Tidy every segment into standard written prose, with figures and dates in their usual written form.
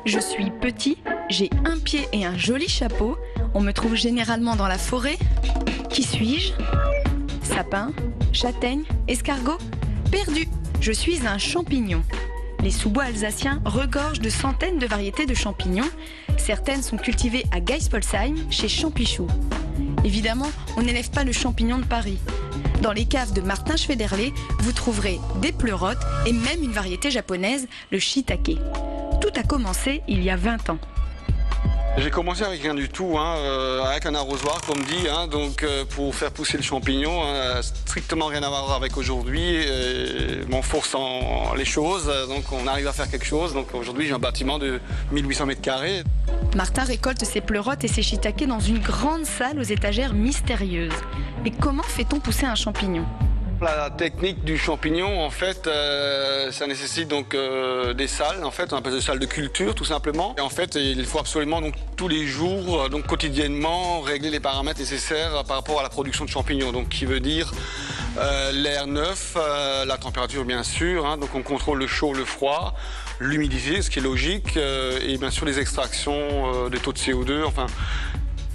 Je suis petit, j'ai un pied et un joli chapeau. On me trouve généralement dans la forêt. Qui suis-je? Sapin, châtaigne, escargot? Perdu, je suis un champignon. Les sous-bois alsaciens regorgent de centaines de variétés de champignons. Certaines sont cultivées à Geispolsheim, chez Champichou. Évidemment, on n'élève pas le champignon de Paris. Dans les caves de Martin Schwederle, vous trouverez des pleurotes et même une variété japonaise, le shiitake. Tout a commencé il y a 20 ans. J'ai commencé avec rien du tout, avec un arrosoir comme dit, donc pour faire pousser le champignon, strictement rien à voir avec aujourd'hui. On force les choses, donc on arrive à faire quelque chose. Donc aujourd'hui j'ai un bâtiment de 1800 mètres carrés. Martin récolte ses pleurotes et ses shiitake dans une grande salle aux étagères mystérieuses. Mais comment fait-on pousser un champignon ? La technique du champignon, en fait, ça nécessite donc des salles, en fait, on appelle ça des salles de culture, tout simplement. Et en fait, il faut absolument donc tous les jours, donc quotidiennement, régler les paramètres nécessaires par rapport à la production de champignons. Donc, qui veut dire l'air neuf, la température, bien sûr. Donc, on contrôle le chaud, le froid, l'humidité, ce qui est logique, et bien sûr les extractions des taux de CO2. Enfin,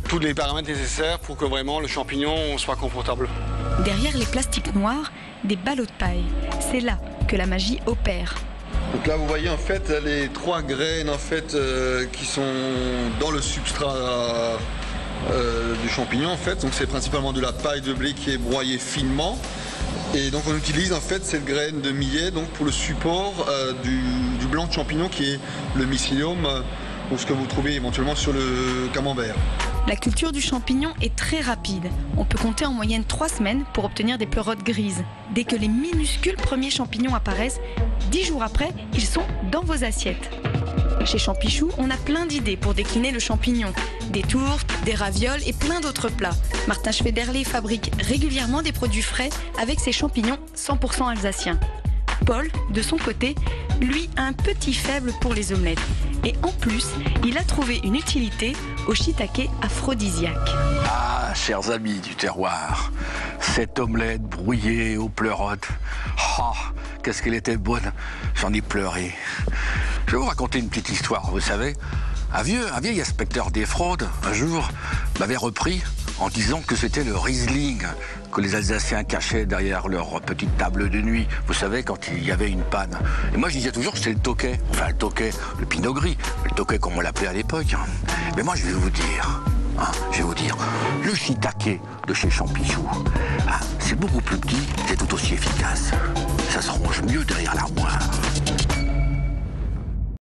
tous les paramètres nécessaires pour que vraiment le champignon soit confortable. Derrière les plastiques noirs, des ballots de paille. C'est là que la magie opère. Donc là, vous voyez en fait les 3 graines en fait qui sont dans le substrat du champignon en fait. Donc c'est principalement de la paille de blé qui est broyée finement. Et donc on utilise en fait cette graine de millet donc pour le support du blanc de champignon qui est le mycélium, ou ce que vous trouvez éventuellement sur le camembert. La culture du champignon est très rapide. On peut compter en moyenne 3 semaines pour obtenir des pleurotes grises. Dès que les minuscules premiers champignons apparaissent, 10 jours après, ils sont dans vos assiettes. Chez Champichou, on a plein d'idées pour décliner le champignon. Des tourtes, des ravioles et plein d'autres plats. Martin Schwederle fabrique régulièrement des produits frais avec ses champignons 100% alsaciens. Paul, de son côté, lui a un petit faible pour les omelettes. Et en plus, il a trouvé une utilité au shiitake aphrodisiaque. Ah, chers amis du terroir, cette omelette brouillée aux pleurotes. Oh, qu'est-ce qu'elle était bonne, j'en ai pleuré. Je vais vous raconter une petite histoire, vous savez. Un vieil inspecteur des fraudes, un jour, m'avait repris en disant que c'était le Riesling que les Alsaciens cachaient derrière leur petite table de nuit. Vous savez, quand il y avait une panne. Et moi, je disais toujours que c'était le Tokay. Enfin, le Tokay, le Pinot Gris. Le Tokay, comme on l'appelait à l'époque. Mais moi, je vais vous dire, le shiitake de chez Champichou, c'est beaucoup plus petit, c'est tout aussi efficace. Ça se range mieux derrière l'armoire.